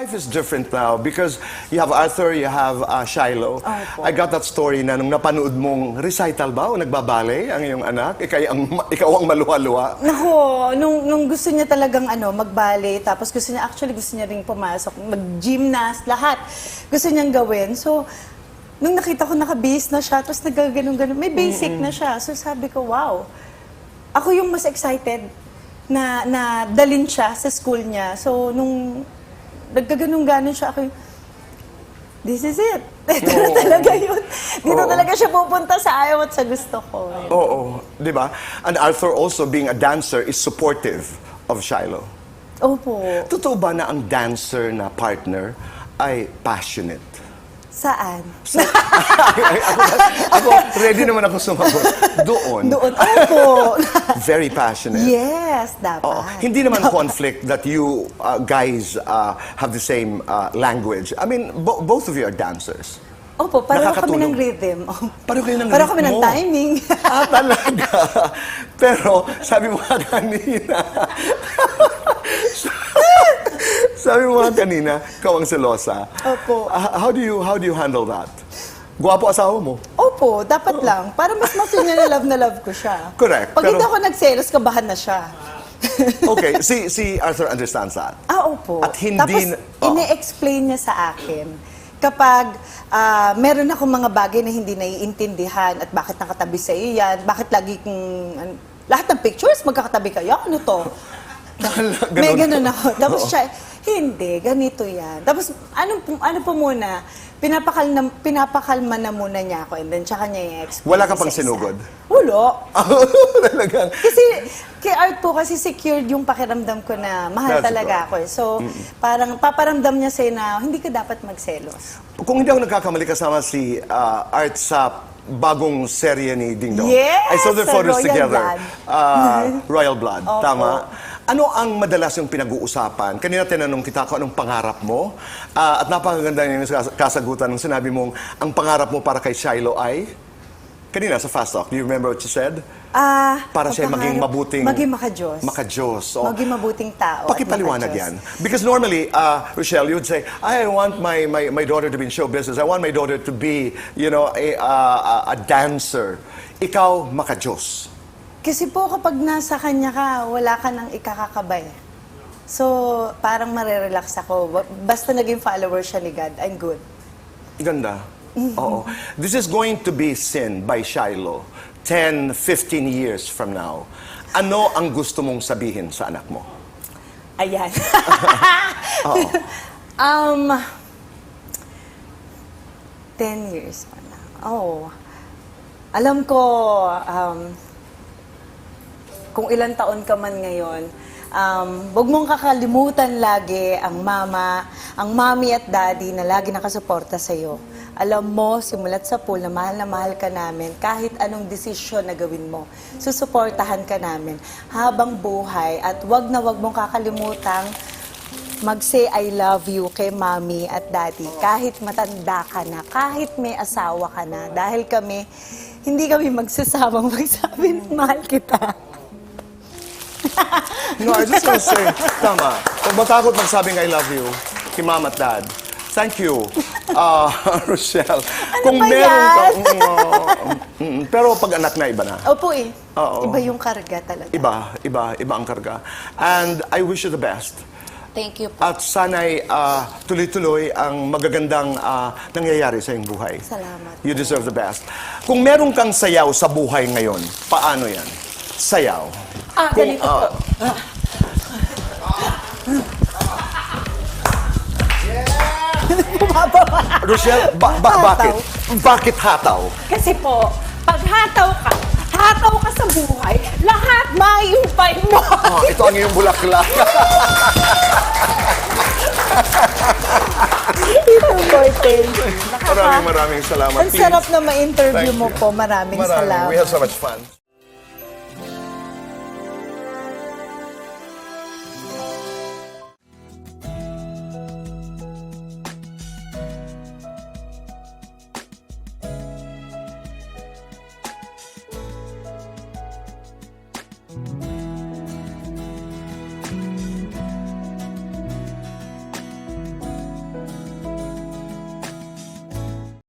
life is different now because you have Arthur, you have Shiloh. Opo. I got that story na nung napanood mong recital ba o nagbabale ang iyong anak, ikaw ang maluwa-luwa. Nako, nung gusto niya talagang magbale, tapos gusto niya ring pumasok, mag-gymnast, lahat. Gusto niyang gawin. So, nung nakita ko nakabihis na siya, tapos nagaganon-ganon, may basic na siya. So sabi ko, wow. Ako yung mas excited na dalin siya sa school niya. So, nung nagkaganon-ganon siya, ako yung, this is it. Ito na talaga yun. Dito talaga siya pupunta sa ayaw at sa gusto ko. Oo, di ba? And Arthur also, being a dancer, is supportive of Shiloh. Opo. Totoo ba na ang dancer na partner ay passionate? Saan? Ako, ready naman ako sumagot. Doon. Doon. Opo. Very passionate. Yes, dapat. Oo. Hindi naman conflict that you guys have the same language. I mean, both of you are dancers. Opo, pareho kami Nakakatulong. ng rhythm. Pareho kayo ng Pareho kami ng ritmo. timing. Talaga. Pero, sabi mo nga kanina, sabi mo nga kanina, ikaw ang selosa. Opo. How do you handle that? Gwapo asawa mo. Opo, dapat lang. Para mas niya na love ko siya. Correct, Pag pero- hindi ako nagselos, kabahan na siya. Okay, si Arthur understands that. Opo. At hindi Tapos, ine-explain niya sa akin kapag meron akong mga bagay na hindi naiintindihan at bakit nakatabi sa iyo yan, bakit lagi lahat ng pictures magkakatabi kayo, ano to? May ganun ako. Tapos siya, hindi, ganito yan. Tapos, ano po muna, pinapakalma na muna niya ako and then tsaka niya i-explain. Wala ka pang isa-isa. sinugod? Wala. Talagang. Kasi, kay Art po kasi secured yung pakiramdam ko na mahal That's talaga ako. So, parang paparamdam niya sa'yo na hindi ka dapat magselos. Kung hindi ako nagkakamali, kasama si Art sa bagong serye ni Ding Dong. I Yes, saw their sa photos Royal together. Blood. Royal Blood, Opo. tama. Ano ang madalas yung pinag-uusapan? Kanina tinanong kita kung anong pangarap mo. At napakaganda yung kasagutan ng sinabi mong ang pangarap mo para kay Shiloh ay? Kanina sa Fast Talk, do you remember what you said? Para siya maging mabuting... Maging makajos. Makajos. Oh. Maging mabuting tao. Pakipaliwanag at yan. makajos. Because normally, Rochelle, you would say, I want my daughter to be in show business. I want my daughter to be, you know, a dancer. Ikaw, makajos. Kasi po kapag nasa kanya ka, wala ka nang ikakakabay. So, parang marerelax ako. Basta naging follower siya ni God, I'm good. Ganda. Oo. This is going to be seen by Shiloh 10, 15 years from now. Ano ang gusto mong sabihin sa anak mo? Ayan. Oo. 10 years pa na. Oh. Alam ko, kung ilang taon ka man ngayon, huwag mong kakalimutan lagi ang mami at daddy na lagi nakasuporta sa'yo. Alam mo, simulat sa pool na mahal ka namin, kahit anong desisyon na gawin mo, susuportahan ka namin habang buhay at wag mong kakalimutang mag-say I love you kay mami at daddy kahit matanda ka na, kahit may asawa ka na, dahil hindi kami magsasamang magsabi ng mahal kita. No, I just want to say, tama. Huwag matakot magsabing I love you kay mom at dad. Thank you, Rochelle. Ano ba yan? Pero pag anak na, iba na. Opo eh. Oo. Iba yung karga talaga. Iba ang karga. And I wish you the best. Thank you po. At sana'y tuloy-tuloy ang magagandang nangyayari sa iyong buhay. Salamat. You deserve the best. Kung meron kang sayaw sa buhay ngayon, paano yan? Sayaw. Ganito po. Rochelle, bakit? Bakit hataw? Kasi po, pag hataw ka sa buhay, lahat maiumpay mo. Ito ang iyong bulaklak. Ito po, thank you. Maraming salamat. Ang sarap na ma-interview Thank mo you. po. Maraming salamat. We have so much fun.